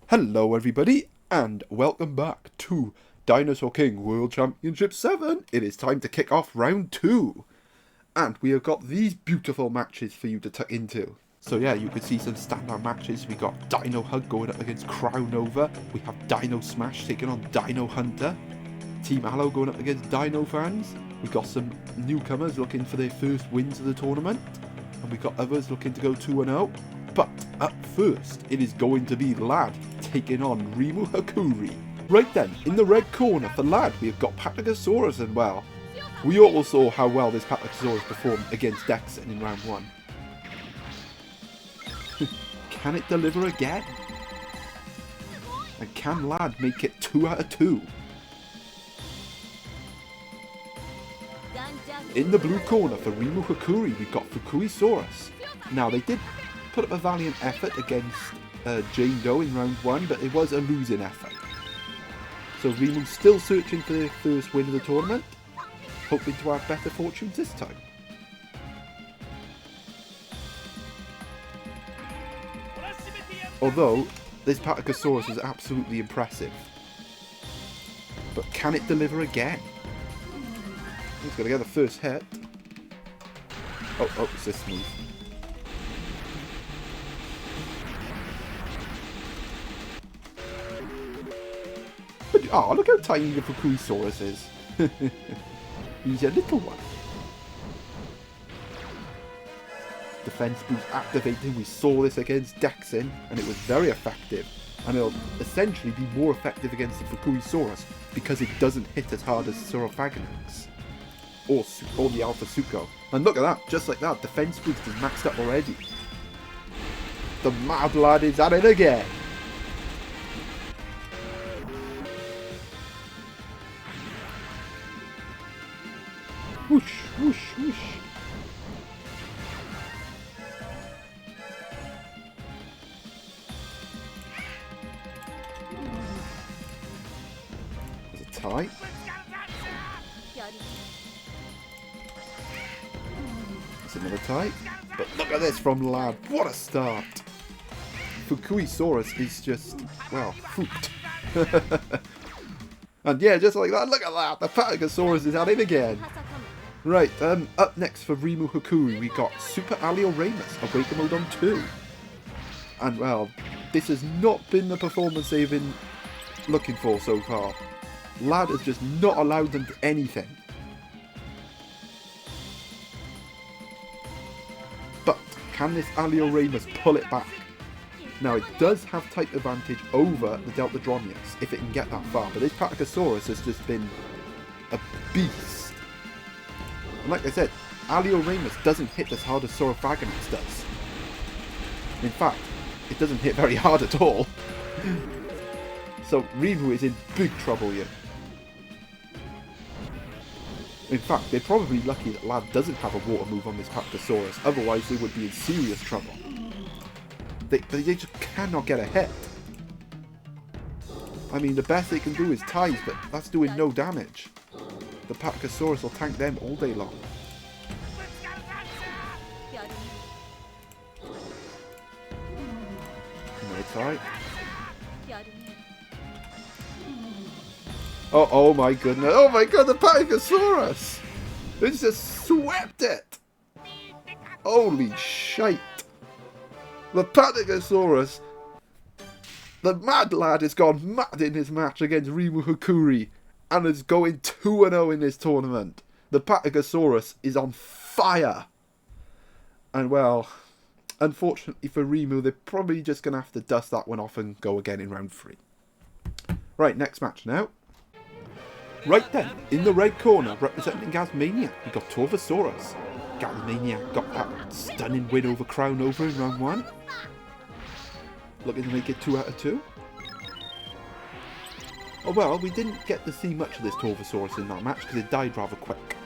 Hello everybody, and welcome back to Dinosaur King World Championship 7. It is time to kick off round 2. And we have got these beautiful matches for you to tuck into. So yeah, you can see some standout matches. We got Dinohug going up against Cryonova. We have Dino Smash taking on Dino Hunter. Team Allo going up against Dinofanz. We got some newcomers looking for their first wins of the tournament. And we got others looking to go 2-0. But up first, it is going to be Lad taking on Reimu Hakurei. Right then, in the red corner for Lad, we have got Takechan, and well, we all saw how well this Takechan performed against Takechan in round 1. Can it deliver again? And can Lad make it 2 out of 2? In the blue corner for Reimu Hakurei, we've got Fukuisaurus. Now, they did put up a valiant effort against Jane Doe in round 1, but it was a losing effort. So Reimu's still searching for their first win of the tournament, hoping to have better fortunes this time. Although, this Takechan is absolutely impressive. But can it deliver again? He's going to get the first hit. Oh, it's this smooth. But, oh, look how tiny the Fukuisaurus is. He's a little one. Defense boost activating. We saw this against Takechan, and it was very effective. And it'll essentially be more effective against the Fukuisaurus because it doesn't hit as hard as Saurophagonix or the Alpha Suiko. And look at that, just like that, defense boost is maxed up already. The Mad Lad is at it again. Whoosh, whoosh, whoosh. There's a tie. There's another tie. But look at this from Lad. What a start. Fukuisaurus is just, well, fooked. And yeah, just like that, look at that. The Takechan is at it again. Right, up next for Reimu Hakurei, we got Super Allo Awaken Mode on 2. And well, this has not been the performance they've been looking for so far. Lad has just not allowed them to anything. But can this Allo pull it back? Now it does have type advantage over the Deltadronius if it can get that far, but this Takechan has just been a beast. And like I said, Allo doesn't hit as hard as Saurophagonix does. In fact, it doesn't hit very hard at all. So Reimu is in big trouble here. In fact, they're probably lucky that Lad doesn't have a water move on this Takechan, otherwise they would be in serious trouble. They just cannot get a hit. I mean, the best they can do is ties, but that's doing no damage. The Takechan will tank them all day long. Another tie. Oh my goodness. Oh my god, the Takechan! It's just swept it! Holy shite! The Takechan, the Mad Lad has gone mad in his match against Reimu Hakurei and is going 2-0 in this tournament. The Takechan is on fire. And well, unfortunately for Reimu, they're probably just going to have to dust that one off and go again in round 3. Right, next match now. Right then, in the red corner, representing Gasmaniac, we got Torvosaurus. Gasmaniac got that stunning win over Cryonova in round 1. Looking to make it 2 out of 2. Oh well, we didn't get to see much of this Torvosaurus in that match because it died rather quick.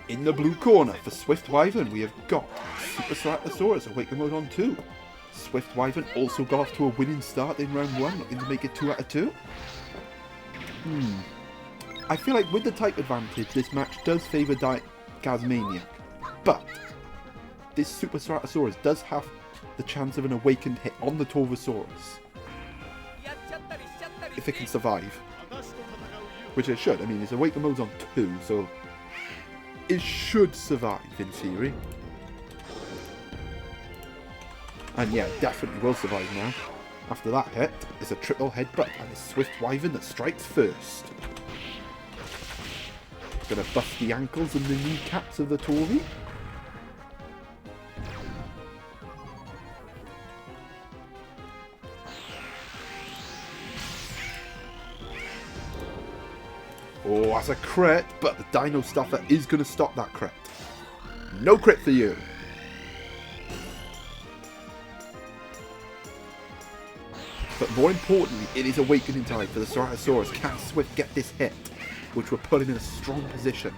In the blue corner for Swift Wyvern, we have got Super Ceratosaurus Awaken Mode on 2. Swift Wyvern also got off to a winning start in round 1, looking to make it 2 out of 2. I feel like with the type advantage, this match does favour Gasmaniac, but this Super Ceratosaurus does have the chance of an awakened hit on the Torvosaurus. If it can survive. Which it should. I mean, its awakened mode's on 2, so it should survive in theory. And yeah, definitely will survive now. After that hit, it's a triple headbutt and it's Swift Wyvern that strikes first. Gonna buff the ankles and the kneecaps of the Tory. Oh, that's a crit, but the Dino Stuffer is going to stop that crit. No crit for you. But more importantly, it is awakening time for the Ceratosaurus. Can Swift get this hit, which will put him in a strong position?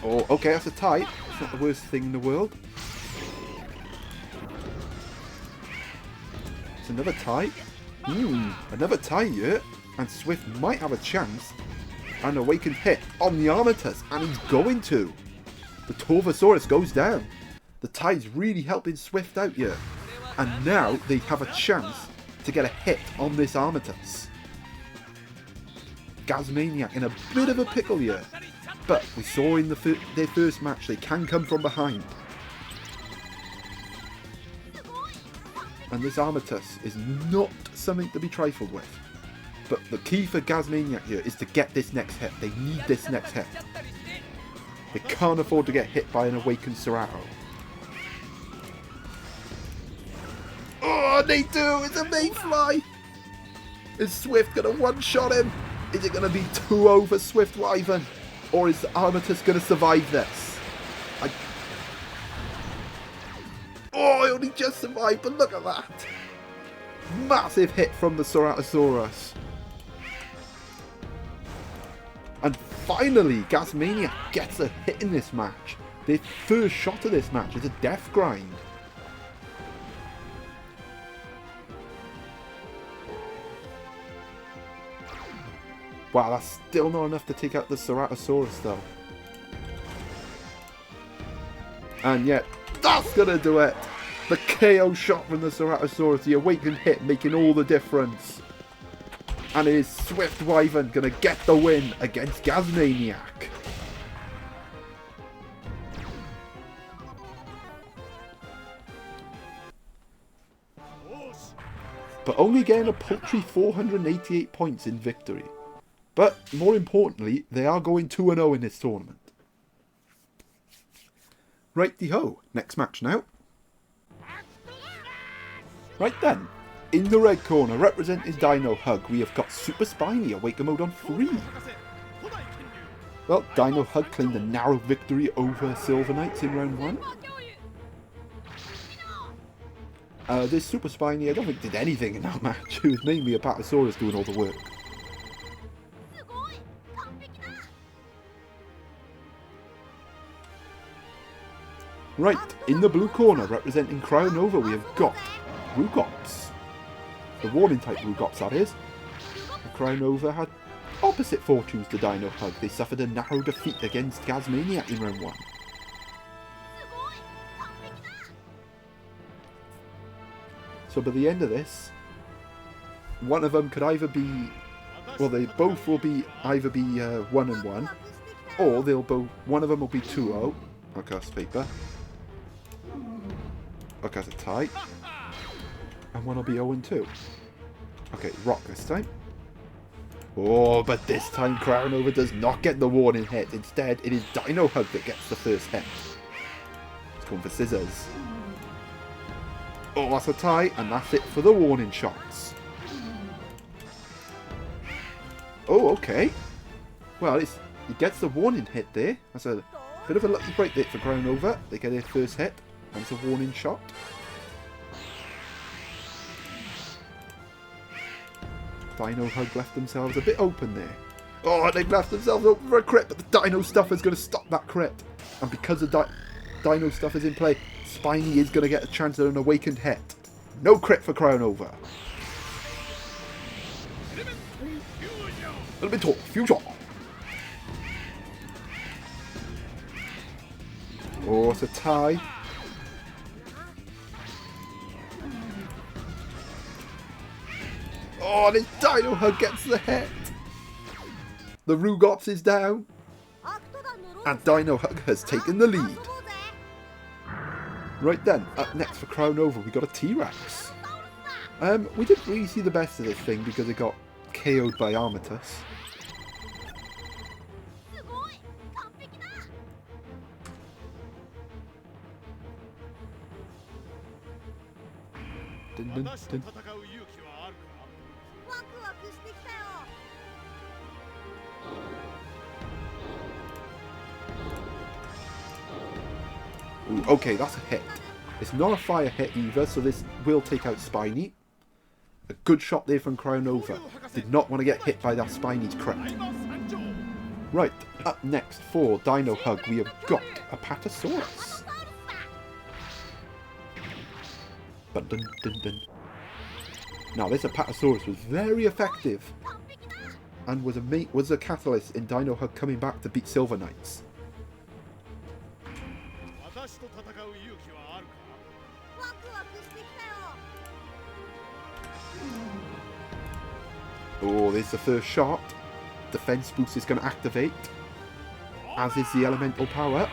Oh, okay, that's a tie. It's not the worst thing in the world. It's another tie. Another tie here. And Swift might have a chance. An awakened hit on the Armatus. And he's going to. The Torvosaurus goes down. The tie's really helping Swift out here. And now they have a chance to get a hit on this Armatus. Gasmaniac in a bit of a pickle here. But we saw in their first match they can come from behind. And this Armatus is not something to be trifled with. But the key for Gasmaniac here is to get this next hit. They need this next hit. They can't afford to get hit by an awakened Cerato. Oh, they do! It's a Mayfly! Is Swift going to one-shot him? Is it going to be 2-0 for Swift Wyvern? Or is Armatus going to survive this? Oh, he only just survived, but look at that! Massive hit from the Ceratosaurus. And finally, Gasmaniac gets a hit in this match. Their first shot of this match is a death grind. Wow, that's still not enough to take out the Ceratosaurus though. And yet, that's gonna do it! The KO shot from the Ceratosaurus, the awakened hit making all the difference. And it is Swift Wyvern gonna get the win against Gasmaniac. But only getting a paltry 488 points in victory. But more importantly, they are going 2-0 in this tournament. Righty-ho, next match now. Right then, in the red corner, representing Dinohug, we have got Super Spiny, Awaken Mode on 3. Well, Dinohug claimed a narrow victory over Silver Knights in round 1. This Super Spiny, I don't think did anything in that match. It was mainly Apatosaurus doing all the work. Right, in the blue corner, representing Cryonova, we have got Rugops. The warning type Rugops, that is. The Cryonova had opposite fortunes to Dinohug. They suffered a narrow defeat against Gasmaniac in round 1. So by the end of this, one of them could either be, well, they both will be either be 1-1, or they'll both, one of them will be 2-0. Okay, that's paper. Okay, that's a tie. And one will be 0-2. Okay, rock this time. Oh, but this time Cryonova does not get the warning hit. Instead, it is Dinohug that gets the first hit. It's going for scissors. Oh, that's a tie, and that's it for the warning shots. Oh, okay. Well, he gets the warning hit there. That's a bit of a lucky break there for Cryonova. They get their first hit, and it's a warning shot. Dinohug left themselves a bit open there. Oh, they've left themselves open for a crit, but the Dino Stuffer's going to stop that crit. And because the Dino Stuffer's in play, Spiny is going to get a chance at an awakened hit. No crit for Cryonova. A little bit tall. Future. Oh, it's a tie. Oh, this Dinohug gets the hit. The Rugops is down. And Dinohug has taken the lead. Right then, up next for Cryonova, we got a T-Rex. We didn't really see the best of this thing because it got KO'd by Armatus. Dun, dun, dun. Ooh, okay, that's a hit. It's not a fire hit either, so this will take out Spiny. A good shot there from Cryonova. Did not want to get hit by that Spiny's crit. Right, up next for Dinohug, we have got a Apatosaurus. Dun, dun, dun, dun. Now, this Apatosaurus was very effective and was a catalyst in Dinohug coming back to beat Silver Knights. Oh, there's the first shot. Defense boost is going to activate, as is the elemental power.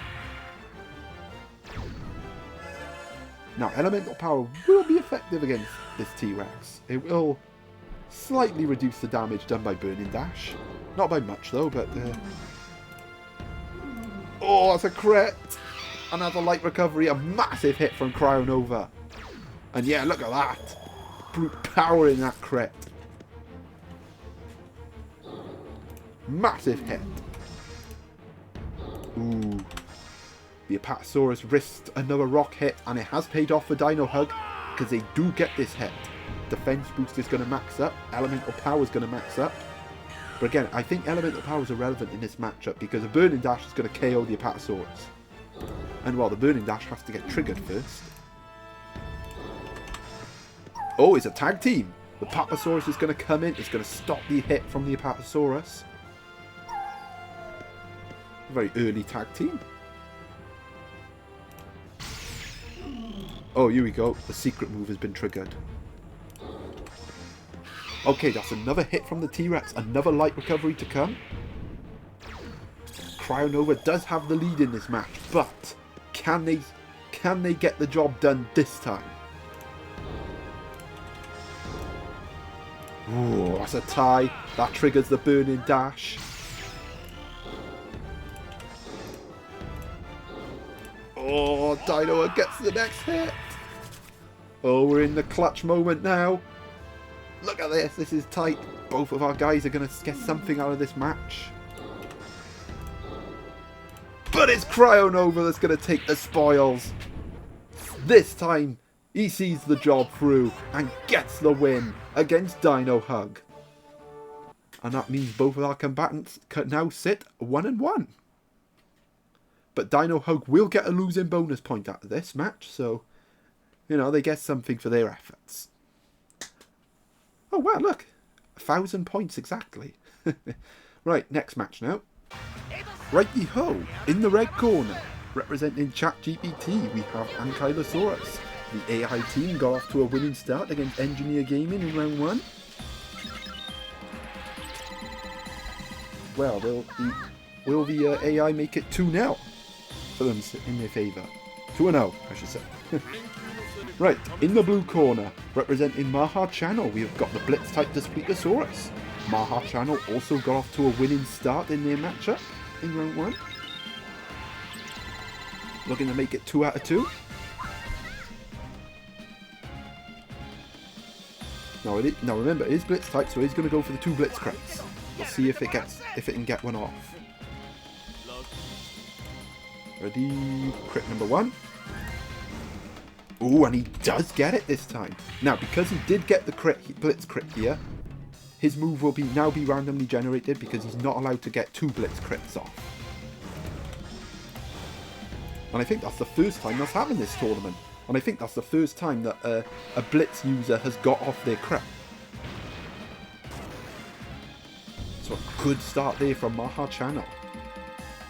Now, elemental power will be effective against this T-Rex. It will slightly reduce the damage done by Burning Dash. Not by much though, but... Oh, that's a crit! Another light recovery, a massive hit from Cryonova. And yeah, look at that! Brute power in that crit. Massive hit. Ooh. The Apatosaurus risked another rock hit, and it has paid off for Dinohug, because they do get this hit. Defense boost is going to max up. Elemental power is going to max up. But again, I think elemental power is irrelevant in this matchup, because a Burning Dash is going to KO the Apatosaurus. And while the Burning Dash has to get triggered first. Oh, it's a tag team. The Apatosaurus is going to come in. It's going to stop the hit from the Apatosaurus. A very early tag team. Oh, here we go. The secret move has been triggered. Okay, that's another hit from the T-Rex. Another light recovery to come. Cryonova does have the lead in this match, but can they get the job done this time? Oh, that's a tie. That triggers the Burning Dash. Oh, Dino gets the next hit. Oh, we're in the clutch moment now. Look at this. This is tight. Both of our guys are going to get something out of this match. But it's Cryonova that's going to take the spoils. This time, he sees the job through and gets the win against Dinohug. And that means both of our combatants can now sit 1-1. But Dinohug will get a losing bonus point out of this match, so, you know, they get something for their efforts. Oh, wow, look. 1,000 points exactly. Right, next match now. Righty-ho, in the red corner, representing ChatGPT, we have Ankylosaurus. The AI team got off to a winning start against Engineer Gaming in round 1. Well, will the AI make it 2-0 for them in their favour? 2-0, I should say. Right, in the blue corner, representing Maha Channel, we have got the Blitz-type Daspletosaurus. Maha Channel also got off to a winning start in their matchup in round 1. Looking to make it 2 out of 2. Now remember, it is Blitz type, so he's going to go for the 2 Blitz crits. We'll see if it can get one off. Ready, crit number 1. Ooh, and he does get it this time. Now, because he did get the Blitz crit here, his move will now be randomly generated because he's not allowed to get 2 Blitz crits off. And I think that's the first time that's happened this tournament. And I think that's the first time that a Blitz user has got off their crit. So a good start there from Maha Channel.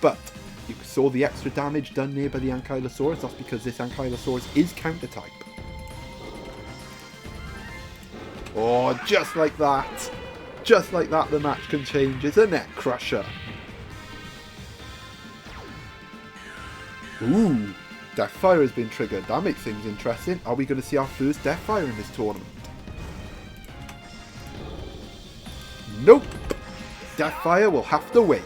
But you saw the extra damage done there by the Ankylosaurus. That's because this Ankylosaurus is counter-type. Oh, just like that. Just like that, the match can change. It's a neck crusher. Ooh, Deathfire has been triggered. That makes things interesting. Are we going to see our first Deathfire in this tournament? Nope. Deathfire will have to wait.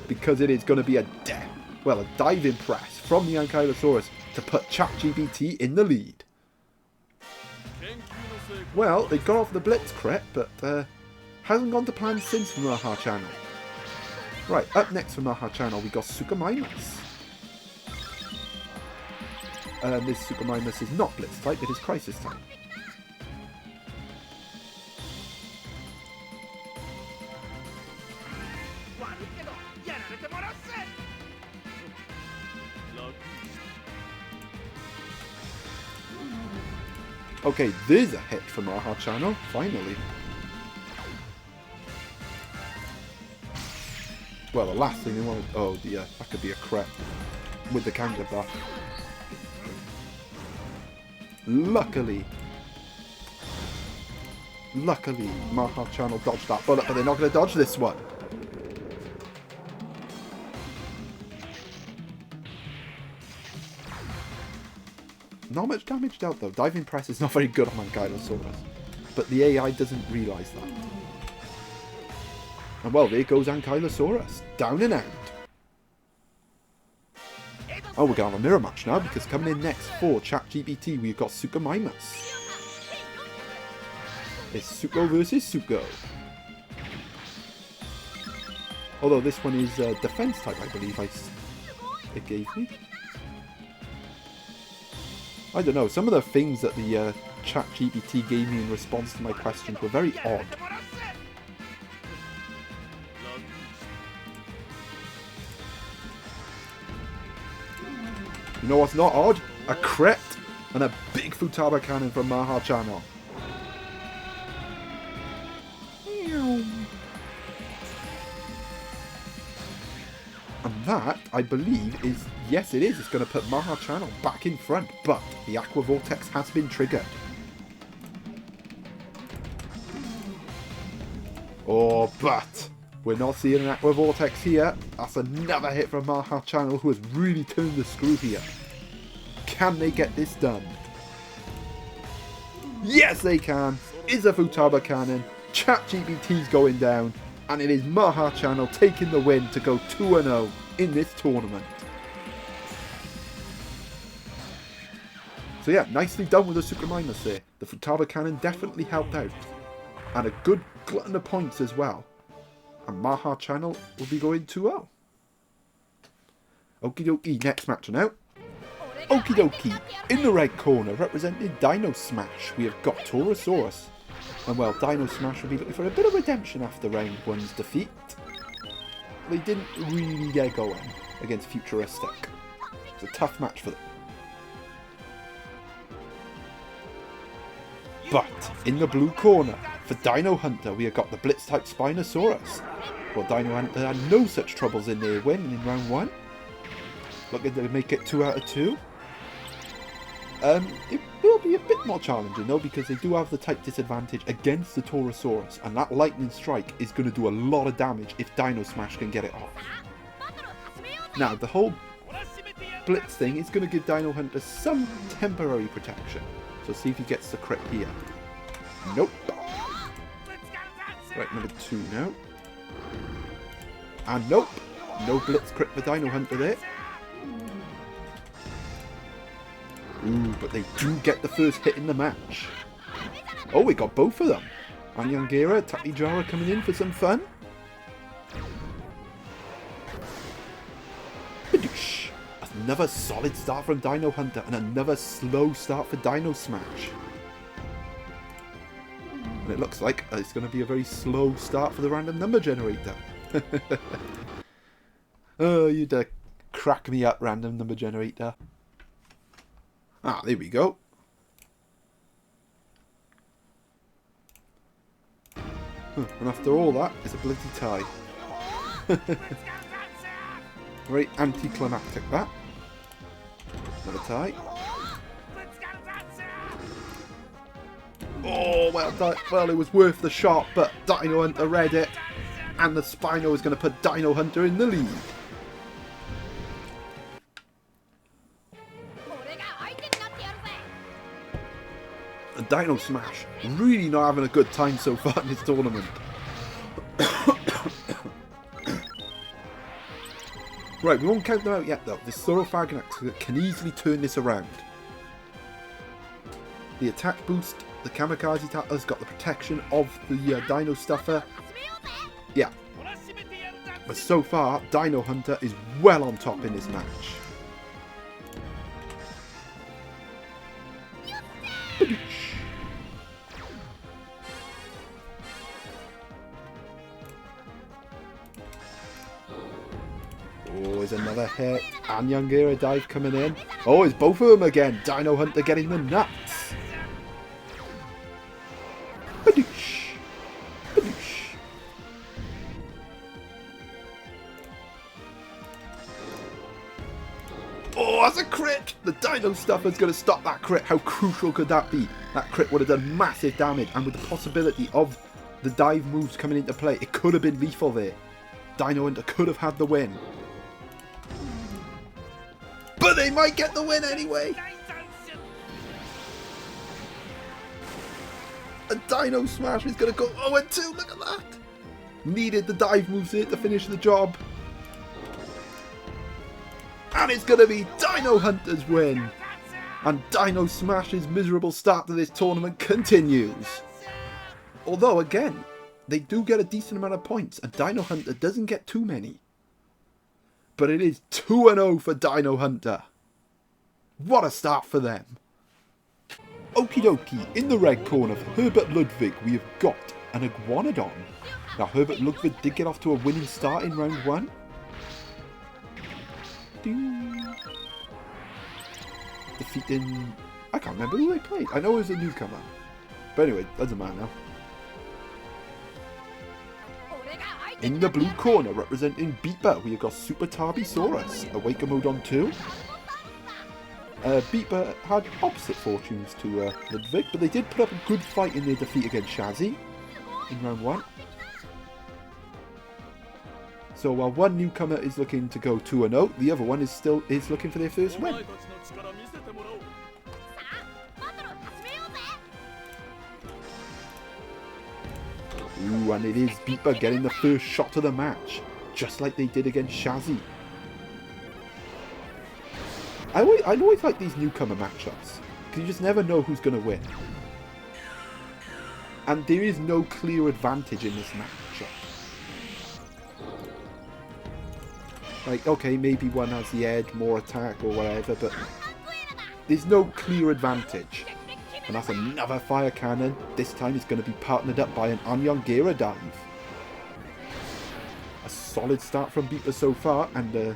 Because it is going to be a diving press from the Ankylosaurus to put ChatGPT in the lead. Well, they got off the Blitz crit, but hasn't gone to plan since from Maha channel. Right, up next from Maha channel we got Suika-Mimus. This Suika-Mimus is not Blitz type, it is Crisis type. Okay, there's a hit from Maha channel, finally. Well, the last thing they wanted... Oh dear, that could be a crit with the counter buff. Luckily, Maha channel dodged that bullet, but they're not going to dodge this one. Not much damage dealt though. Diving press is not very good on Ankylosaurus, but the AI doesn't realise that. And well, there goes Ankylosaurus, down and out. Oh, we're going to have a mirror match now, because coming in next for ChatGPT, we've got Suika-Mimus. It's Suko versus Suko. Although this one is defense type, I believe it gave me. I don't know, some of the things that the ChatGPT gave me in response to my questions were very odd. You know what's not odd? A crit and a big Futaba cannon from Maha channel. And that, I believe, is... Yes, it is. It's going to put Maha channel back in front, but the Aqua Vortex has been triggered. Oh, but we're not seeing an Aqua Vortex here. That's another hit from Maha channel, who has really turned the screw here. Can they get this done? Yes, they can. It's a Futaba cannon. ChatGPT's going down. And it is Maha channel taking the win to go 2-0 in this tournament. So yeah, nicely done with the Suika-Mimus there. The Futaba cannon definitely helped out. And a good glutton of points as well. And Maha channel will be going 2-0. Okie dokie, next match now. Okie dokie, in the right corner, representing Dino Smash, we have got Taurosaurus. And well, Dino Smash will be looking for a bit of redemption after round one's defeat. They didn't really get going against Futuristic. It's a tough match for them. But in the blue corner, for Dino Hunter, we have got the Blitz-type Spinosaurus. Well, Dino Hunter had no such troubles in their win in round one. Looking to make it 2 out of 2. It will be a bit more challenging though, because they do have the type disadvantage against the Taurosaurus, and that Lightning Strike is going to do a lot of damage if Dino Smash can get it off. Now, the whole Blitz thing is going to give Dino Hunter some temporary protection. So see if he gets the crit here. Nope. Right, number 2 now. And nope. No Blitz crit for Dino Hunter there. Ooh, but they do get the first hit in the match. Oh, we got both of them. Anyangera, Takechan coming in for some fun. Badoosh. Another solid start from Dino Hunter and another slow start for Dino Smash. And it looks like it's going to be a very slow start for the random number generator. Oh, you'd crack me up, random number generator. Ah, there we go. And after all that, it's a bloody tie. Very anticlimactic, that. Another tie. Oh well, it was worth the shot, but Dino Hunter read it, and the Spino is going to put Dino Hunter in the lead. And Dino Smash really not having a good time so far in this tournament. Right, we won't count them out yet though. This Thoroughfag can easily turn this around. The attack boost, the Kamikaze Tattler's got the protection of the Dino Stuffer. Yeah. But so far, Dino Hunter is well on top in this match. Oh, there's another hit. And Youngira dive coming in. Oh, it's both of them again. Dino Hunter getting the nuts. Badoosh. Badoosh. Oh, that's a crit. The Dino Stuffer's going to stop that crit. How crucial could that be? That crit would have done massive damage. And with the possibility of the dive moves coming into play, it could have been lethal there. Dino Hunter could have had the win. But they might get the win anyway. A Dino Smash is going to go 0-2. Look at that. Needed the dive moves here to finish the job. And it's going to be Dino Hunter's win. And Dino Smash's miserable start to this tournament continues. Although, again, they do get a decent amount of points. And Dino Hunter doesn't get too many. But it is 2-0 for Dino Hunter. What a start for them. Okie dokie, in the red corner for Herbert Ludwig, we have got an Iguanodon. Now, Herbert Ludwig did get off to a winning start in round 1. Defeating... I can't remember who they played. I know it was a newcomer. But anyway, doesn't matter now. In the blue corner, representing Beeper, we have got Super Tarbosaurus, Awakenodon 2. Beeper had opposite fortunes to Ludwig, but they did put up a good fight in their defeat against Shazzy in round 1. So while one newcomer is looking to go 2-0, the other one is looking for their first win. Ooh, and it is Beeper getting the first shot of the match, just like they did against Shazzy. I always like these newcomer matchups, because you just never know who's going to win. And there is no clear advantage in this matchup. Like, okay, maybe one has the edge, more attack or whatever, but there's no clear advantage. And that's another fire cannon. This time it's going to be partnered up by an Youngira dive. A solid start from Beeper so far, and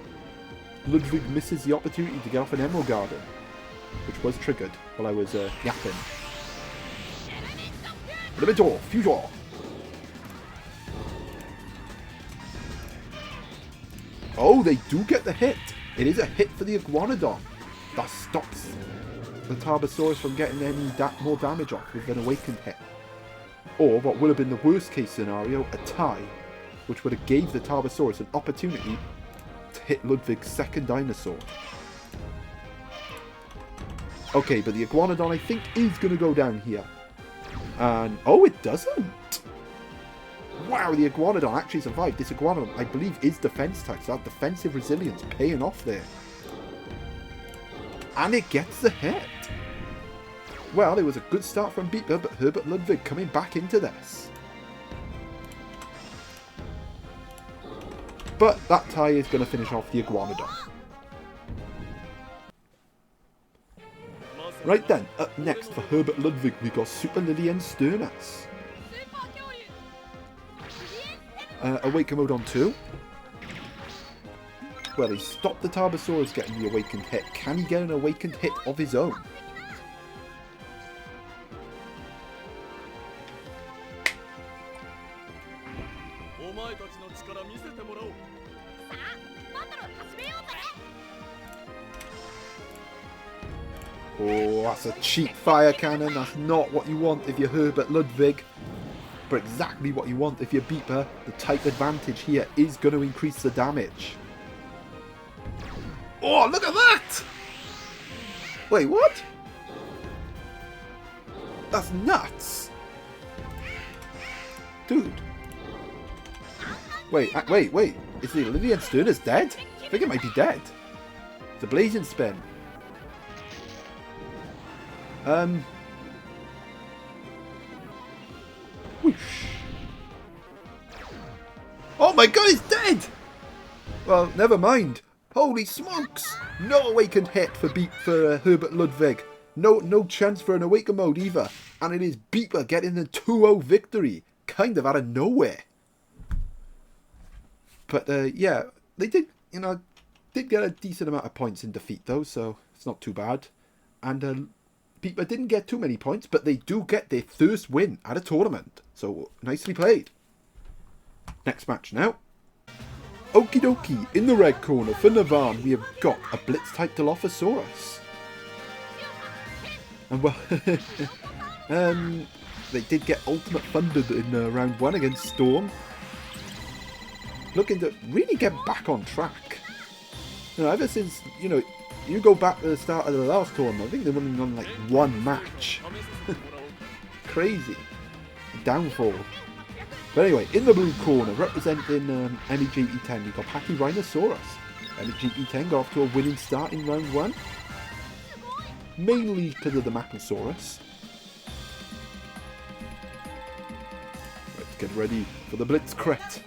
Ludwig misses the opportunity to get off an Emerald Garden, which was triggered while I was yapping. Elementor, Future! Oh, they do get the hit. It is a hit for the Iguanodon. That stops the Tarbosaurus from getting any more damage off with an awakened hit. Or what would have been the worst case scenario, a tie, which would have gave the Tarbosaurus an opportunity to hit Ludwig's second dinosaur. Okay, but the Iguanodon I think is going to go down here. And, oh, it doesn't! Wow, the Iguanodon actually survived. This Iguanodon, I believe, is defense type, so that defensive resilience paying off there. And it gets the hit. Well, it was a good start from Beeper, but Herbert Ludwig coming back into this. But that tie is going to finish off the Iguanodon. Right then, up next for Herbert Ludwig, we got Super Lillian Sternus. Awakenodon 2. Well, he stopped the Tarbosaurus getting the awakened hit. Can he get an awakened hit of his own? Oh, that's a cheap fire cannon. That's not what you want if you're Herbert Ludwig. But exactly what you want if you're Beeper. The type advantage here is going to increase the damage. Oh, look at that! Wait, what? That's nuts! Dude. Wait. Is the Olivia Sterner's dead? I think it might be dead. The blazing spin. Whoosh. Oh my god, he's dead! Well, never mind. Holy smokes! No awakened hit for Herbert Ludwig. No chance for an awaken mode either. And it is Beeper getting the 2-0 victory. Kind of out of nowhere. But yeah, they did, did get a decent amount of points in defeat though, so it's not too bad. And Beeper didn't get too many points, but they do get their first win at a tournament. So nicely played. Next match now. Okie dokie, in the red corner for Navan, we have got a Blitz-type Dilophosaurus. And well, they did get ultimate funded in round 1 against Storm. Looking to really get back on track. Ever since, you go back to the start of the last tournament, I think they're running on like 1 match. Crazy. Downfall. But anyway, in the blue corner, representing MEGE10, we've got Pachyrhinosaurus. MEGE10 got off to a winning start in round 1. Mainly because of the Mapusaurus. Let's get ready for the Blitz crit.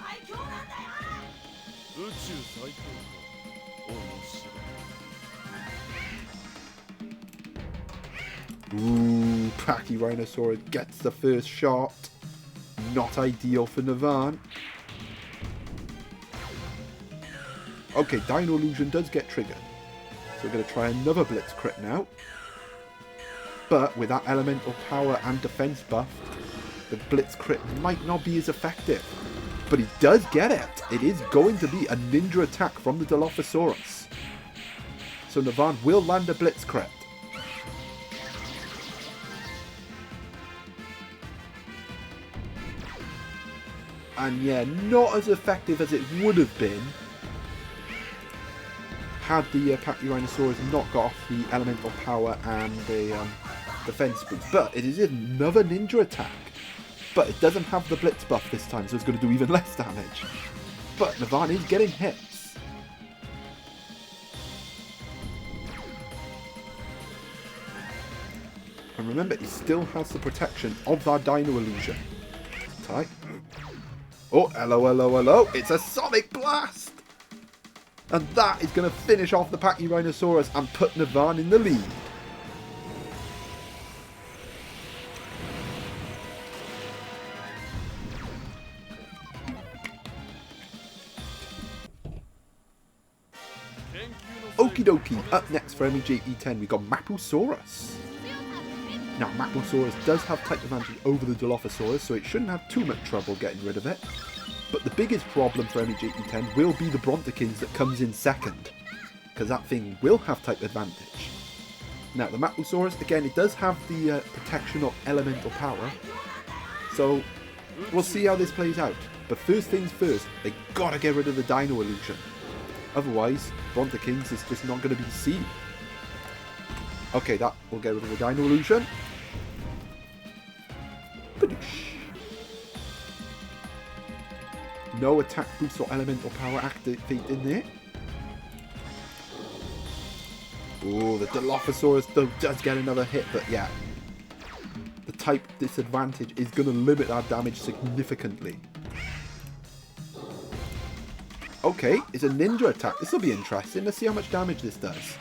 Ooh, Pachyrhinosaurus gets the first shot. Not ideal for Navan. Okay, Dino Illusion does get triggered. So we're going to try another Blitz crit now. But with that elemental power and defense buff, the Blitz crit might not be as effective. But he does get it. It is going to be a ninja attack from the Dilophosaurus. So Navan will land a Blitz crit. And yeah, not as effective as it would have been had the Pachyrhinosaurus not got off the elemental power and the defense boost. But it is another ninja attack. But it doesn't have the blitz buff this time, so it's going to do even less damage. But Navan is getting hits. And remember, he still has the protection of that Dino Illusion. Tight. Oh, hello. It's a Sonic Blast! And that is going to finish off the Pachyrhinosaurus and put Navan in the lead. Okie dokie, up next for MEGE10 we've got Mapusaurus. Now Mapusaurus does have type advantage over the Dilophosaurus, so it shouldn't have too much trouble getting rid of it. But the biggest problem for MEGE10 will be the Brontekins that comes in second, because that thing will have type advantage. Now the Mapusaurus, again, it does have the protection of elemental power, so we'll see how this plays out. But first things first, they gotta get rid of the Dino Illusion. Otherwise, Brontekins is just not going to be seen. Okay, that will get rid of the Dino Illusion. No attack boost or elemental power activate in there. Oh, the Dilophosaurus does get another hit, but yeah. The type disadvantage is going to limit our damage significantly. Okay, it's a ninja attack. This will be interesting. Let's see how much damage this does.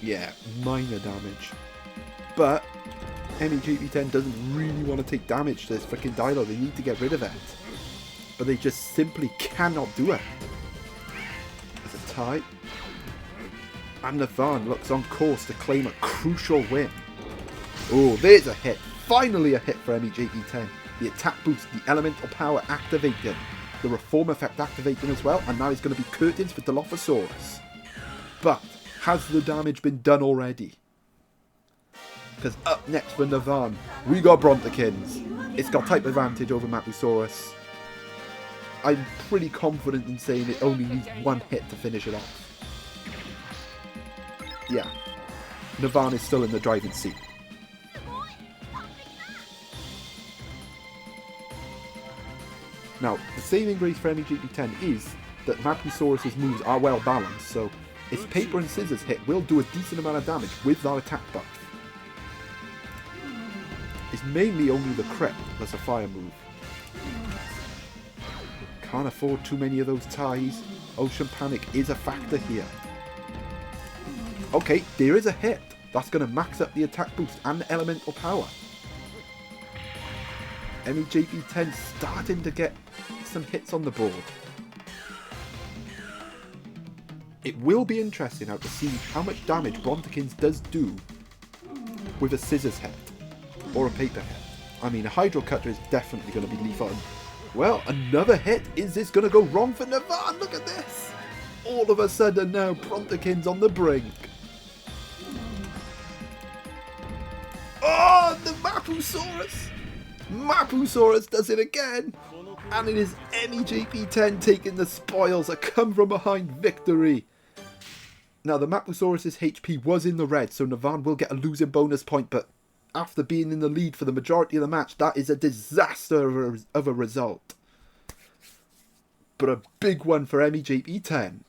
Yeah, minor damage. But MEGE10 doesn't really want to take damage to this freaking Dino. They need to get rid of it. But they just simply cannot do it. It's a tie. And Navan looks on course to claim a crucial win. Oh, there's a hit. Finally a hit for MEGE10. the attack boost, the elemental power activating, the reform effect activating as well, and now it's going to be curtains for Dilophosaurus. But has the damage been done already? Because up next for Navan, we got Brontekins. It's got type advantage over Mapusaurus. I'm pretty confident in saying it only needs one hit to finish it off. Yeah, Navan is still in the driving seat. Now, the saving grace for MEGP10 is that Mapusaurus' moves are well balanced, so its paper and scissors hit will do a decent amount of damage with that attack buff. It's mainly only the crit plus a fire move. Can't afford too many of those ties. Ocean Panic is a factor here. Okay, there is a hit. That's going to max up the attack boost and the elemental power. MEGP10 starting to get some hits on the board. It will be interesting now to see how much damage Brontekins does do with a scissors hit or a paper hit. I mean, a Hydro Cutter is definitely going to be lethal. Well, another hit. Is this going to go wrong for Navan? Look at this. All of a sudden now, Brontekins on the brink. Oh, the Mapusaurus! Mapusaurus does it again! And it is MEGP10 taking the spoils, a come from behind victory. Now, the Mapusaurus' HP was in the red, so Navan will get a losing bonus point, but after being in the lead for the majority of the match, that is a disaster of a result. But a big one for MEGP10.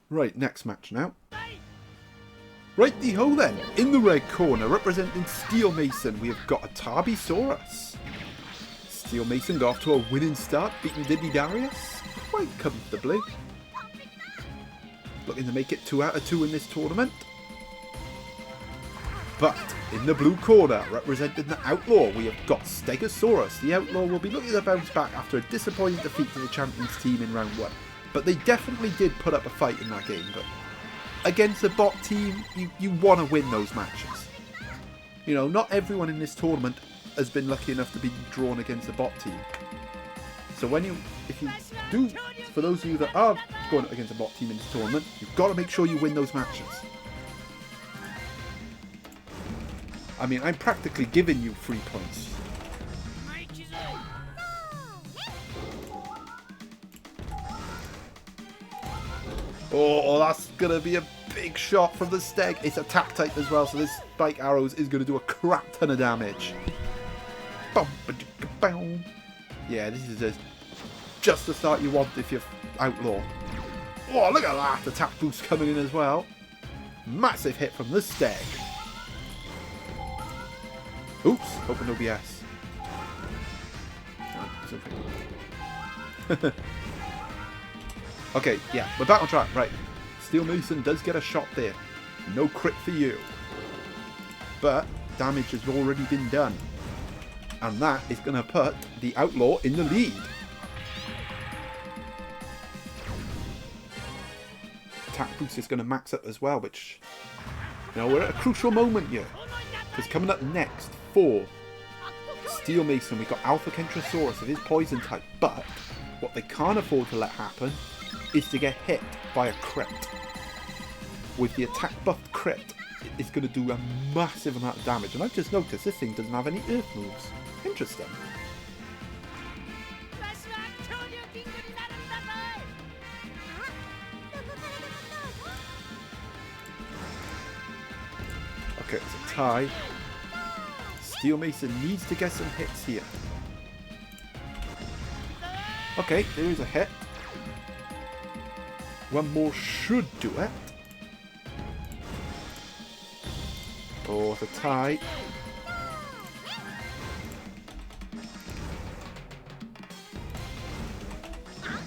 Right, next match now. Righty-ho then, in the red corner, representing Steelemason, we have got a Tarbosaurus. Steelemason got off to a winning start, beating Didydarius quite comfortably. Looking to make it 2 out of 2 in this tournament. But in the blue corner, representing the Outlaw, we have got Stegosaurus. The Outlaw will be looking to bounce back after a disappointing defeat to the champions team in round 1. But they definitely did put up a fight in that game, but against a bot team, you want to win those matches. You know, not everyone in this tournament has been lucky enough to be drawn against a bot team. So if you do, for those of you that are going against a bot team in this tournament, you've got to make sure you win those matches. I mean, I'm practically giving you 3 points. Oh, that's going to be a big shot from the Steg. It's attack type as well, so this Spike Arrows is going to do a crap ton of damage. Yeah, this is just the start you want if you're Outlaw. Oh, look at that. Attack boost coming in as well. Massive hit from the Steg. Oops, open OBS. Okay, yeah, we're back on track. Right, Steelemason does get a shot there. No crit for you. But damage has already been done. And that is going to put the Outlaw in the lead. Attack boost is going to max up as well, which, you know, we're at a crucial moment here. Because coming up next for Steelemason, we've got Alpha Kentrosaurus of his poison type. But what they can't afford to let happen is to get hit by a crit. With the attack buffed crit, it's going to do a massive amount of damage. And I've just noticed this thing doesn't have any earth moves. Interesting. Okay, it's a tie. Steelemason needs to get some hits here. Okay, there is a hit. One more should do it. Oh, it's a tie.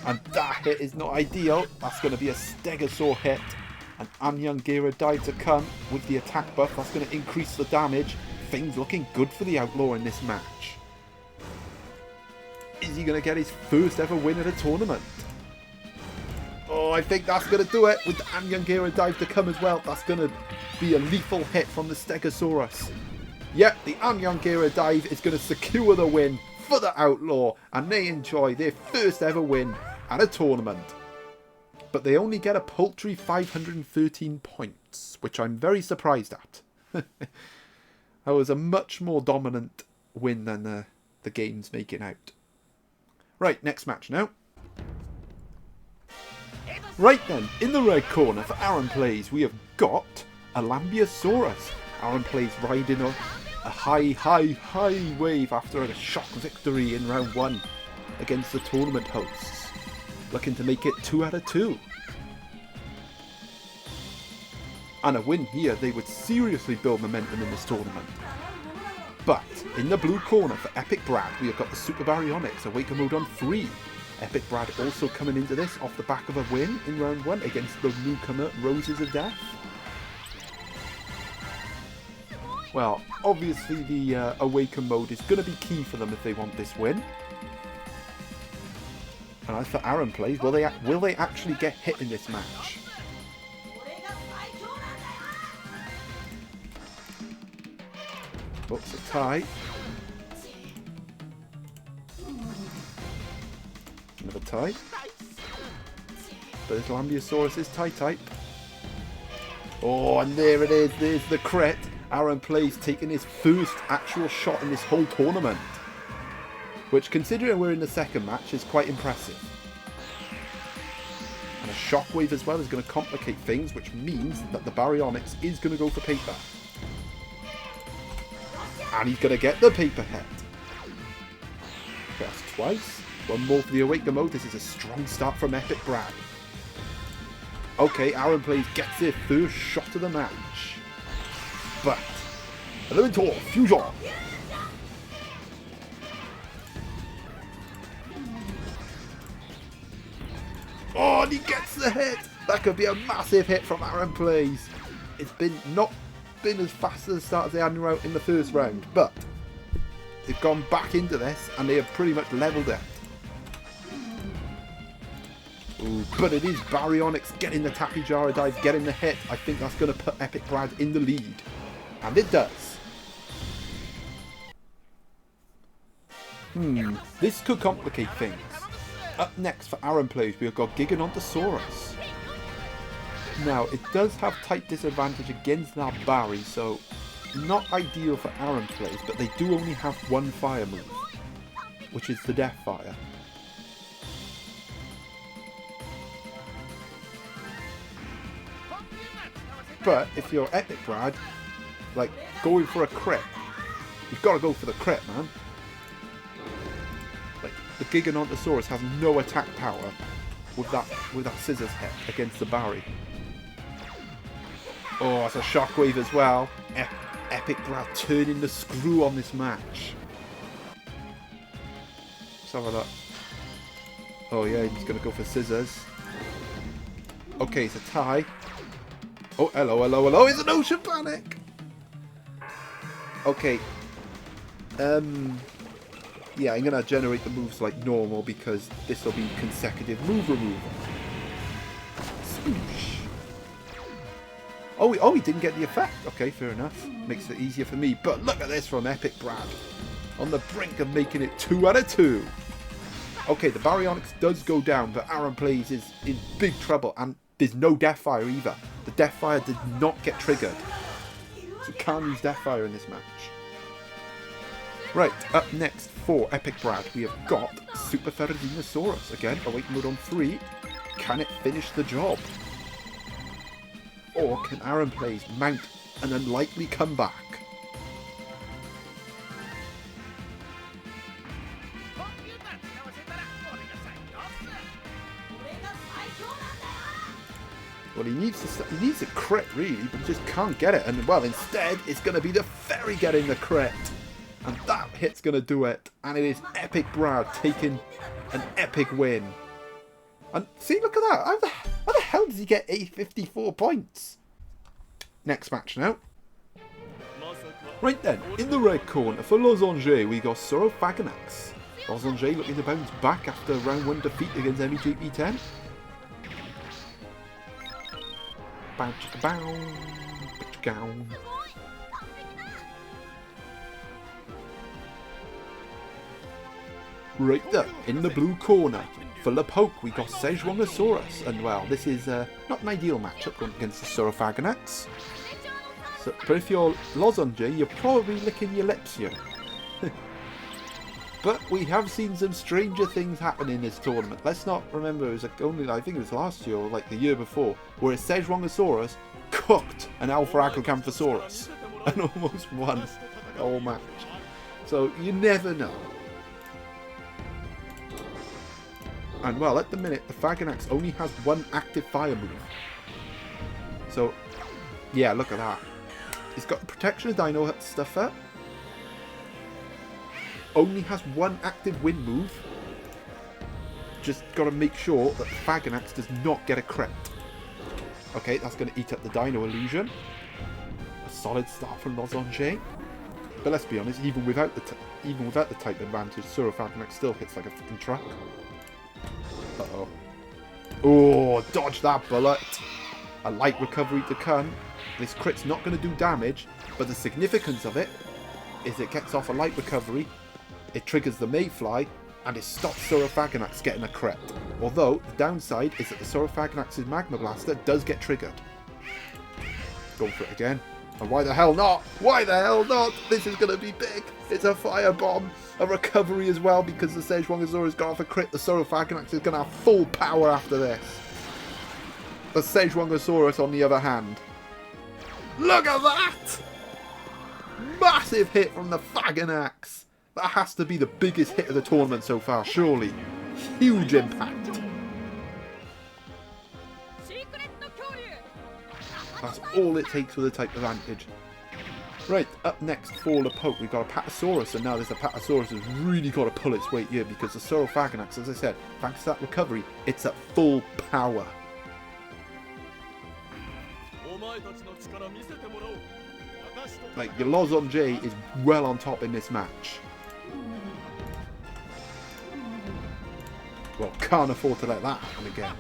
And that hit is not ideal. That's going to be a Stegosaur hit. And Anyangira died to come with the attack buff. That's going to increase the damage. Things looking good for the Outlaw in this match. Is he going to get his first ever win at a tournament? Oh, I think that's going to do it with the Anyangira dive to come as well. That's going to be a lethal hit from the Stegosaurus. Yep, the Anyangera dive is going to secure the win for the Outlaw, and they enjoy their first ever win at a tournament. But they only get a paltry 513 points, which I'm very surprised at. That was a much more dominant win than the game's making out. Right, next match now. Right then, in the red corner for Aaron Plays, we have got a Lambeosaurus. Aaron Plays riding a high wave after a shock victory in round 1 against the tournament hosts. Looking to make it 2 out of 2. And a win here, they would seriously build momentum in this tournament. But in the blue corner for Epic Brad, we have got the Super Baryonyx, Awaken Mode on 3. Epic Brad also coming into this off the back of a win in round 1 against the newcomer Roses of Death. Well, obviously the Awaken Mode is going to be key for them if they want this win. And as for Aaron Plays, will they actually get hit in this match? Oh, it's a tie. Another tie. But this Lambeosaurus is tie type. Oh, and there it is. There's the crit. Aaron Plays taking his first actual shot in this whole tournament. Which, considering we're in the second match, is quite impressive. And a shockwave as well is going to complicate things, which means that the Baryonyx is going to go for paper. And he's going to get the paper hit. That's twice. One more for the Awaken Mode. This is a strong start from Epic Brad. Okay, Aaron Plays gets their first shot of the match. But Elementor Fusion. Oh, and he gets the hit. That could be a massive hit from Aaron Plays. It's not been as fast as the start as they had in the first round, but they've gone back into this and they have pretty much levelled it. Ooh, but it is Baryonyx getting the Takechan dive, getting the hit. I think that's going to put Epic Brad in the lead. And it does. This could complicate things. Up next for Aaron Plays, we've got Giganotosaurus. Now, it does have type disadvantage against that Barry, so not ideal for Aaron Plays, but they do only have one fire move, which is the Death Fire. But if you're Epic Brad, like going for a crit, you've got to go for the crit, man. Like the Giganotosaurus has no attack power with that scissors hit against the Barry. Oh, it's a shockwave as well. Epic Brad turning the screw on this match. Let's have a look. Oh yeah, he's going to go for scissors. Okay, it's a tie. Oh, hello. It's an Ocean Panic. Okay. Yeah, I'm going to generate the moves like normal because this will be consecutive move removal. Swoosh. Oh, he didn't get the effect. Okay, fair enough. Makes it easier for me. But look at this from Epic Brad. On the brink of making it 2 out of 2. Okay, the Baryonyx does go down, but Aaron Plays is in big trouble. And there's no Deathfire either. The Deathfire did not get triggered. So can't use Deathfire in this match. Right, up next for Epic Brad, we have got Super Dinosaurus. Again, Awaken Mode on 3. Can it finish the job? Or can Aaron Plays mount an unlikely comeback? Well, he needs a crit really, but he just can't get it. And well, instead, it's going to be the Fairy getting the crit. And that hit's going to do it. And it is Epic Brad taking an epic win. And see, look at that. How the hell does he get 854 points? Next match now. Right then, in the red corner for Losange, we got Saurophaganax. Losange looking to bounce back after round 1 defeat against MEJP10. Bow, chicka, bow, chicka, bow. Right there, in the blue corner, for LePoke, we got Szechuanosaurus. And well, this is not an ideal matchup going against the Saurophaganax. So, but if you're Losange, you're probably licking your lips here. But we have seen some stranger things happen in this tournament. Let's not remember, it was only, I think it was last year or like the year before, where a Szechuanosaurus cooked an Alpha Acrocanthosaurus and almost won the whole match. So you never know. And well, at the minute, the Phaganax only has one active fire move. So, yeah, look at that. It's got the protection of Dino Stuffer. Only has one active wind move. Just got to make sure that the Phaganax does not get a crit. Okay, that's going to eat up the Dino Illusion. A solid start from Losange. But let's be honest, even without the type advantage, Saurophaganax still hits like a fucking truck. Uh-oh. Oh, dodge that bullet. A light recovery to come. This crit's not going to do damage, but the significance of it is it gets off a light recovery, it triggers the Mayfly, and it stops Saurophaganax getting a crit. Although, the downside is that the Saurophaganax's Magma Blaster does get triggered. Go for it again. And why the hell not? Why the hell not? This is going to be big. It's a firebomb. A recovery as well, because the Szechuanosaurus got off a crit. The Saurophaganax is going to have full power after this. The Szechuanosaurus, on the other hand. Look at that! Massive hit from the Phaganax. That has to be the biggest hit of the tournament so far, surely. Huge impact. That's all it takes with a type advantage. Right, up next for LePoke, we've got a Patasaurus, and now this Apatosaurus has really got to pull its weight here because the Saurophaganax, as I said, thanks to that recovery, it's at full power. Like, your Losange is well on top in this match. Well, can't afford to let that happen again.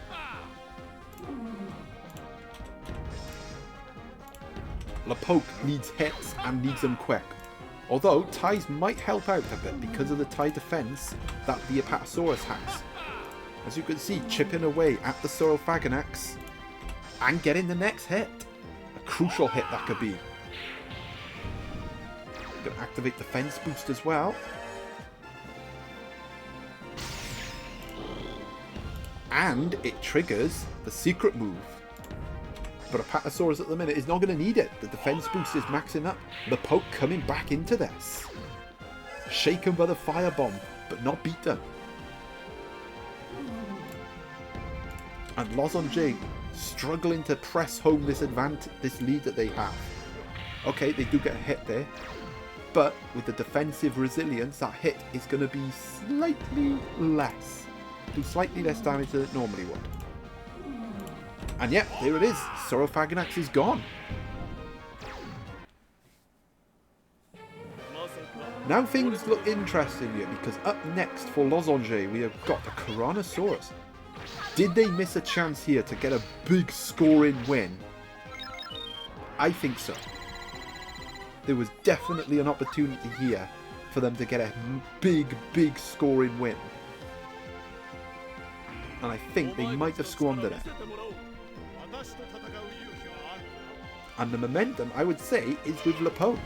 LePoke needs hits and needs them quick. Although, ties might help out a bit because of the tie defense that the Apatosaurus has. As you can see, chipping away at the Saurophaganax and getting the next hit. A crucial hit that could be. Going to activate the fence boost as well. And it triggers the secret move. But Apatosaurus at the minute is not going to need it. The defense boost is maxing up. LePoke coming back into this. Shaken by the firebomb, but not beaten. And Losange struggling to press home this lead that they have. Okay, they do get a hit there. But with the defensive resilience, that hit is going to be slightly less. Do slightly less damage than it normally would. And yep, there it is. Saurophaganax is gone. Now things look interesting here, because up next for Losange, we have got the Cryonova. Did they miss a chance here to get a big scoring win? I think so. There was definitely an opportunity here for them to get a big scoring win. And I think they might have squandered it. And the momentum, I would say, is with LePoke.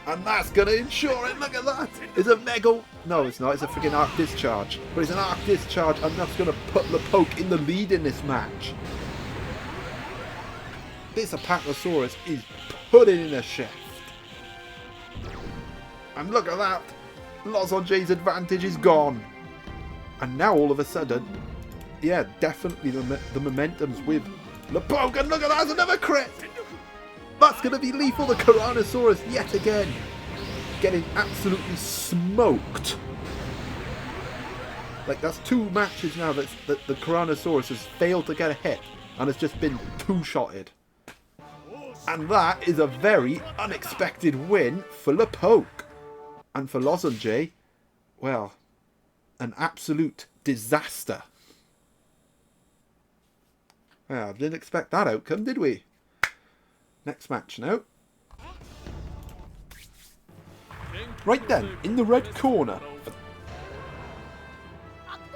And that's going to ensure it. Look at that. It's a mega... No, it's not. It's a freaking arc discharge. But it's an arc discharge, and that's going to put LePoke in the lead in this match. This Apatosaurus is putting in a shift. And look at that. Losange's advantage is gone. And now all of a sudden, yeah, definitely the momentum's with LePoke. And look at that, there's another crit. That's going to be lethal. The Cryonova yet again getting absolutely smoked. Like, that's two matches now that the Cryonova has failed to get a hit and has just been two-shotted. And that is a very unexpected win for LePoke. And for Losange, well, an absolute disaster. Well, didn't expect that outcome, did we? Next match now. Right then, in the red corner,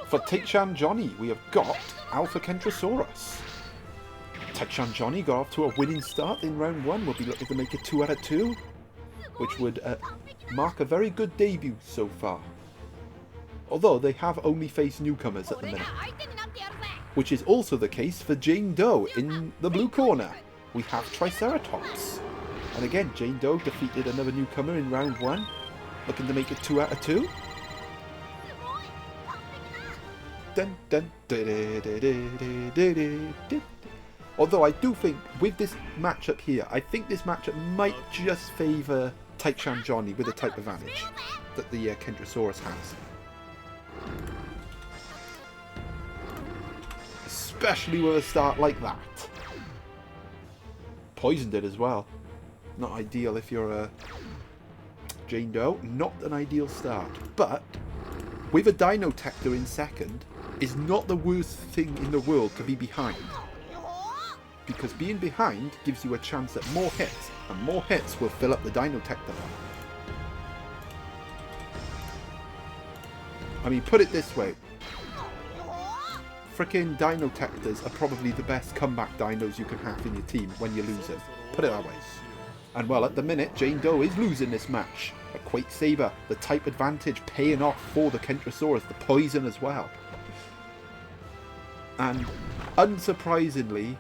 for Takechan Johnny, we have got Alpha Kentrosaurus. Takechan Johnny got off to a winning start in round 1. We'll be looking to make it 2 out of 2, which would mark a very good debut so far. Although they have only faced newcomers at the minute. Which is also the case for Jane Doe in the blue corner. We have Triceratops. And again, Jane Doe defeated another newcomer in round 1. Looking to make it 2 out of 2. Dun, dun, although I do think with this matchup here, I think this matchup might just favour Takechan Johnny with the type advantage that the Kentrosaurus has. Especially with a start like that. Poisoned it as well. Not ideal if you're a Jane Doe. Not an ideal start. But with a Dinotector in second is not the worst thing in the world to be behind. Because being behind gives you a chance at more hits. And more hits will fill up the Dinotector. I mean, put it this way. Frickin' Dinotectors are probably the best comeback dinos you can have in your team when you're losing. Put it that way. And well, at the minute, Jane Doe is losing this match. A Quake Saber, the type advantage paying off for the Kentrosaurus, the poison as well. And unsurprisingly,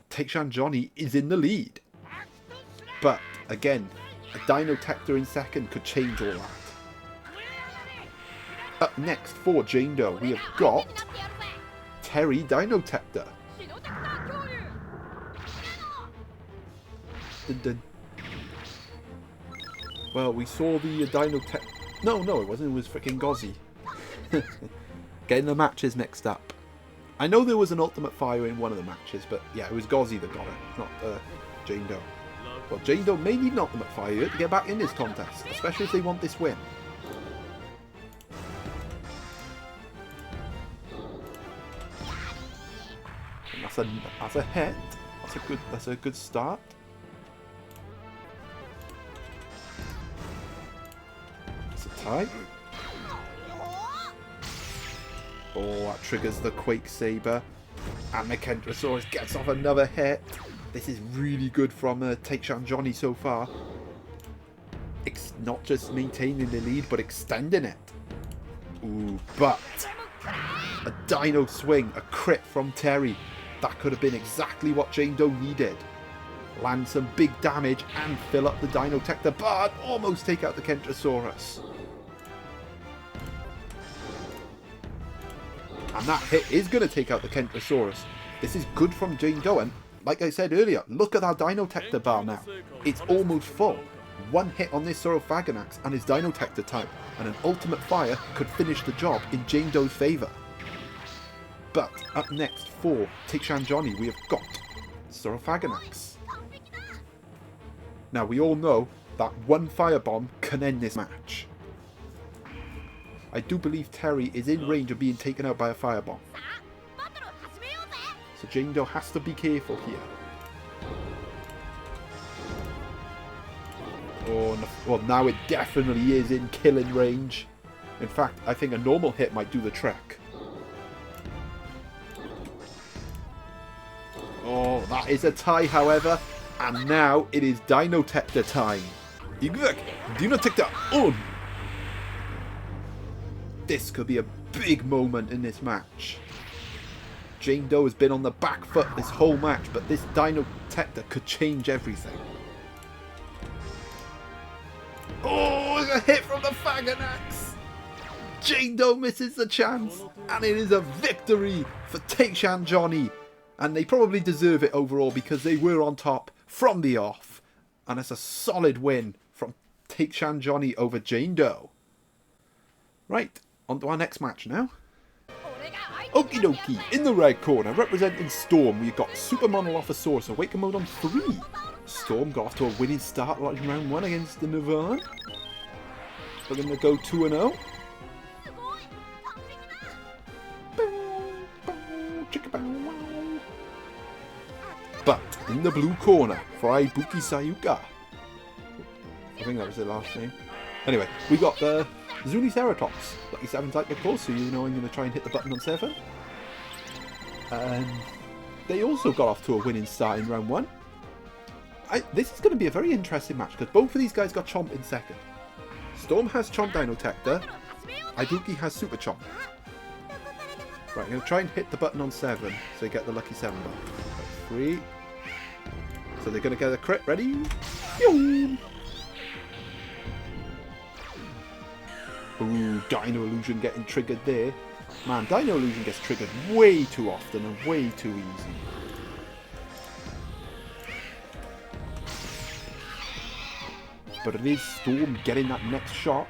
Takechan Johnny is in the lead. But again, a Dinotector in second could change all that. Up next for Jane Doe, we have got Terry Dinotector. Well, we saw the Dinotector. No, it wasn't. It was freaking Gozzy. Getting the matches mixed up. I know there was an Ultimate Fire in one of the matches, but yeah, it was Gozzy that got it, not Jane Doe. Well, Jane Doe may need an Ultimate Fire to get back in this contest, especially if they want this win. And that's a hit. That's a good start. It's a tie. Oh, that triggers the Quake Saber. And the Kentrosaurus gets off another hit. This is really good from Takechan Johnny so far. It's not just maintaining the lead, but extending it. Ooh, but a Dino swing, a crit from Terry. That could have been exactly what Jane Doe needed. Land some big damage and fill up the Dinotector, but almost take out the Kentrosaurus. And that hit is going to take out the Kentrosaurus. This is good from Jane Doe, and like I said earlier, look at our Dinotector bar now. It's almost full. One hit on this Saurophaganax and his Dinotector type, and an Ultimate Fire could finish the job in Jane Doe's favour. But up next for Takechan Johnny, we have got Saurophaganax. Now we all know that one firebomb can end this match. I do believe Terry is in range of being taken out by a firebomb. So Jane Doe has to be careful here. Oh, no. Well, now it definitely is in killing range. In fact, I think a normal hit might do the trick. Oh, that is a tie, however. And now it is Dinotector time. Ibuki, Dinotector on! This could be a big moment in this match. Jane Doe has been on the back foot this whole match, but this Dinotector could change everything. Oh, it's a hit from the Faganax! Jane Doe misses the chance, and it is a victory for Takechan Johnny. And they probably deserve it overall because they were on top from the off. And it's a solid win from Takechan Johnny over Jane Doe. Right, on to our next match now. Okie dokie, in the red corner, representing Storm, we've got Super Monolophosaurus Awaken Mode on 3. Storm got off to a winning start in round 1 against the Wyvern. We're going to go 2-0. But in the blue corner for Ibuki Suika. I think that was their last name. Anyway, we got the Zuniceratops. Lucky 7 type, of course, so you know I'm going to try and hit the button on 7. They also got off to a winning start in round 1. This is going to be a very interesting match, because both of these guys got Chomp in second. Storm has Chomp Dinotector. Ibuki has Super Chomp. Right, I'm going to try and hit the button on 7, so you get the lucky 7 button. 3. So they're going to get a crit. Ready? Yo! Ooh, Dino Illusion getting triggered there. Man, Dino Illusion gets triggered way too often and way too easy. But it is Storm getting that next shot.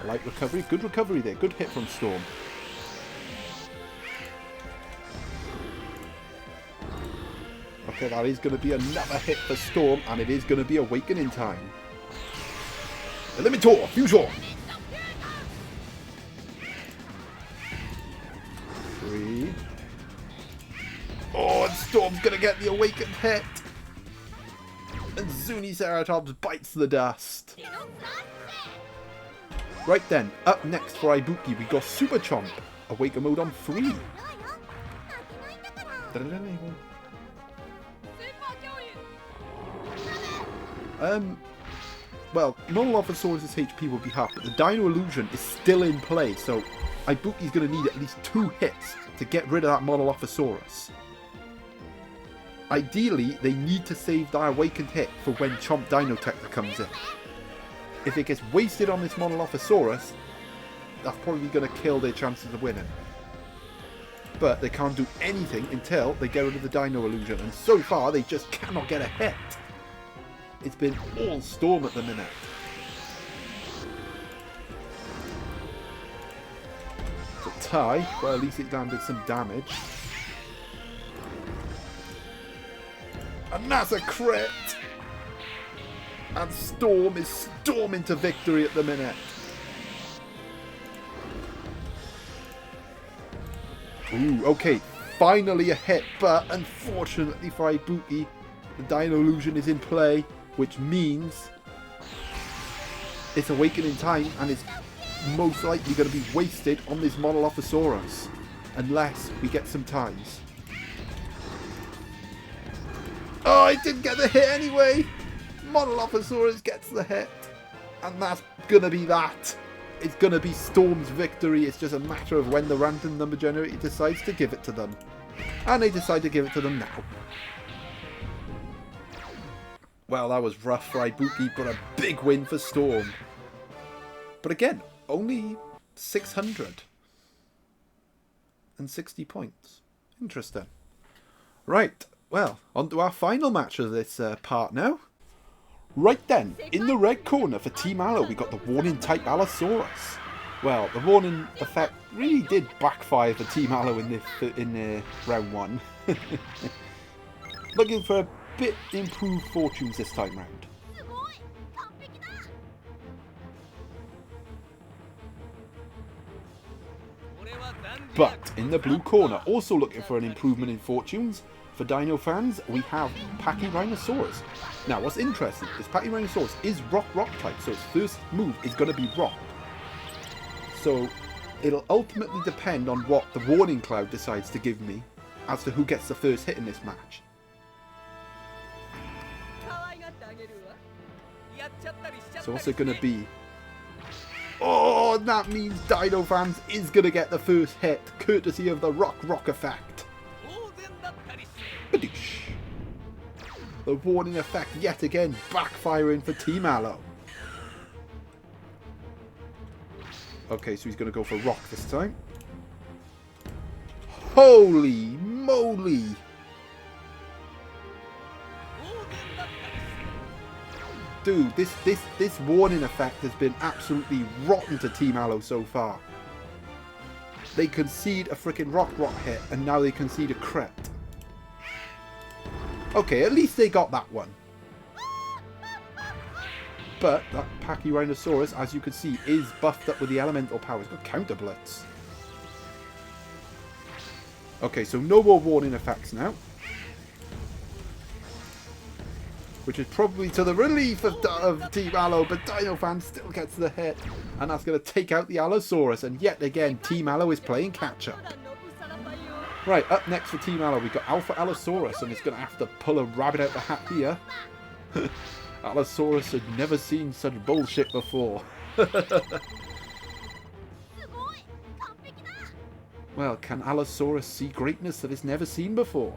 Light recovery. Good recovery there. Good hit from Storm. Okay, that is going to be another hit for Storm, and it is going to be Awakening time. Eliminator, Fusion! 3. Oh, and Storm's going to get the Awakened hit. And Zuniceratops bites the dust. Right then, up next for Ibuki, we got Super Chomp. Awaken mode on 3. Well, Monolophosaurus' HP will be half, but the Dino Illusion is still in play, so Ibuki's going to need at least 2 hits to get rid of that Monolophosaurus. Ideally, they need to save that Awakened hit for when Chomp Dinotector comes in. If it gets wasted on this Monolophosaurus, that's probably going to kill their chances of winning. But they can't do anything until they get rid of the Dino Illusion, and so far they just cannot get a hit. It's been all Storm at the minute. It's a tie, but at least it landed some damage. And that's a crit! And Storm is storming to victory at the minute. Ooh, okay. Finally a hit, but unfortunately for Ibuki, the Dino Illusion is in play, which means it's Awakening time and it's most likely going to be wasted on this Monolophosaurus. Unless we get some ties. Oh, I didn't get the hit anyway! Monolophosaurus gets the hit. And that's going to be that. It's going to be Storm's victory. It's just a matter of when the random number generator decides to give it to them. And they decide to give it to them now. Well, that was rough for Ibuki, but a big win for Storm. But again, only 660 points. Interesting. Right, well, on to our final match of this part now. Right then, in the red corner for Team Allo, we got the Warning type Allosaurus. Well, the warning effect really did backfire for Team Allo in round 1. Looking for a bit improved fortunes this time round. But in the blue corner, also looking for an improvement in fortunes, for Dinofanz, we have Pachyrhinosaurus. Now, what's interesting is Pachyrhinosaurus is rock type, so its first move is going to be rock. So it'll ultimately depend on what the Warning Cloud decides to give me as to who gets the first hit in this match. So what's it going to be? Oh, that means Dinofanz is going to get the first hit, courtesy of the rock effect. Badoosh. The warning effect yet again backfiring for Team Allo. Okay, so he's going to go for rock this time. Holy moly! Dude, this warning effect has been absolutely rotten to Team Allo so far. They concede a freaking rock hit, and now they concede a crit. Okay, at least they got that one. But that Pachyrhinosaurus, as you can see, is buffed up with the elemental powers. Got counter blitz. Okay, so no more warning effects now. which is probably to the relief of Team Allo, but Dinofanz still gets the hit, and that's going to take out the Allosaurus, and yet again, Team Allo is playing catch-up. Right, up next for Team Allo, we've got Alpha Allosaurus, and it's going to have to pull a rabbit out the hat here. Allosaurus had never seen such bullshit before. Well, can Allosaurus see greatness that it's never seen before?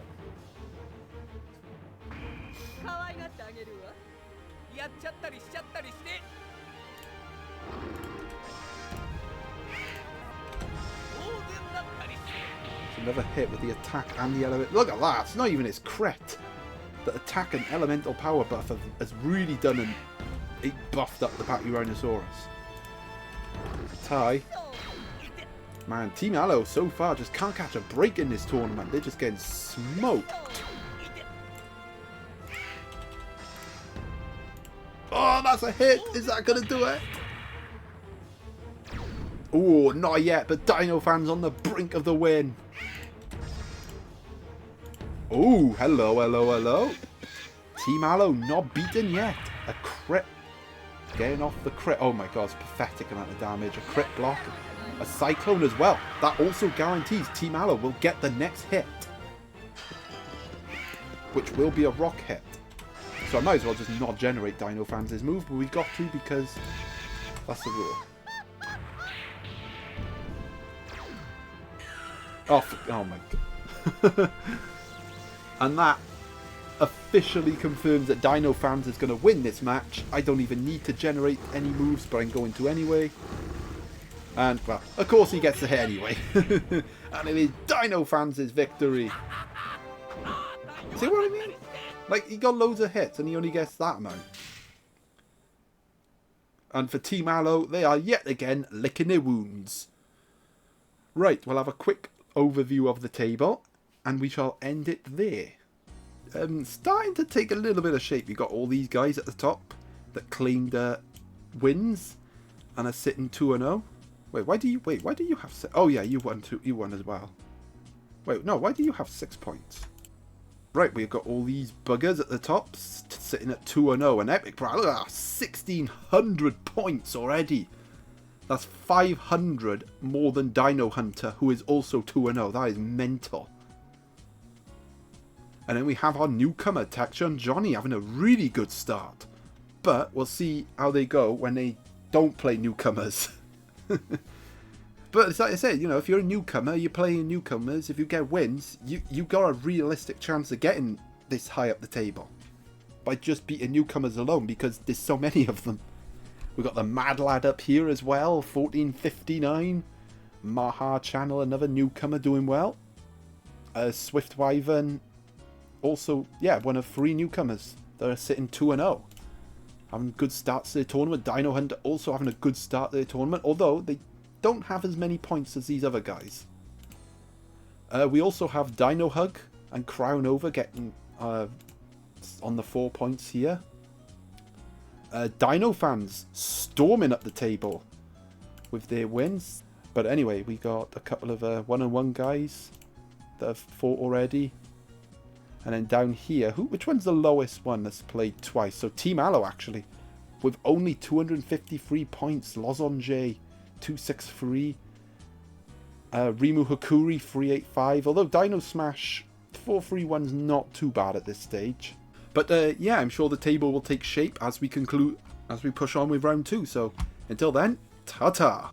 It's another hit with the attack and the element. Look at that! It's not even its crit. The attack and elemental power buff has really done it buffed up the Pachyrhinosaurus. Tie. Man, Team Allo so far just can't catch a break in this tournament. They're just getting smoked. Oh, that's a hit. Is that going to do it? Oh, not yet, but Dinofanz on the brink of the win. Oh, hello, hello, hello. Team Allo not beaten yet. A crit. Getting off the crit. Oh my god, it's pathetic amount of damage. A crit block. A cyclone as well. That also guarantees Team Allo will get the next hit, which will be a rock hit. So I might as well just not generate Dinofanz's move, but we got to because that's the rule. Oh my god. And that officially confirms that Dinofanz is going to win this match. I don't even need to generate any moves, but I'm going to anyway. And, well, of course he gets the hit anyway. And it is Dinofanz's victory. See what I mean? Like, he got loads of hits and he only gets that amount. And for Team Allo, they are yet again licking their wounds. Right, we'll have a quick overview of the table. And we shall end it there. Starting to take a little bit of shape. You've got all these guys at the top that claimed wins and are sitting 2-0. Wait, why do you have 6? Oh yeah, you won too. You won as well. Wait, no, why do you have 6 points? Right, we've got all these buggers at the top sitting at 2-0. And Epic Pride, look at that, 1,600 points already. That's 500 more than Dino Hunter, who is also 2-0. That is mental. And then we have our newcomer, Takechan Johnny, having a really good start. But we'll see how they go when they don't play newcomers. But it's like I said, you know, if you're a newcomer, you're playing newcomers. If you get wins, you got a realistic chance of getting this high up the table by just beating newcomers alone, because there's so many of them. We've got the Mad Lad up here as well, 1459. Maha channel, another newcomer doing well. Swift Wyvern, also, yeah, one of 3 newcomers that are sitting 2-0. Having good starts to the tournament. Dino Hunter also having a good start to the tournament, although they don't have as many points as these other guys. We also have Dinohug and Cryonova getting on the 4 points here. Dinofanz storming up the table with their wins. But anyway, we got a couple of one-on-one guys that have fought already. And then down here, which one's the lowest one that's played twice? So Team Allo, actually, with only 253 points. Losange, 263. Reimu Hakurei, 385. Although Dino Smash, 431's not too bad at this stage. But yeah, I'm sure the table will take shape as we push on with round 2. So until then, ta-ta!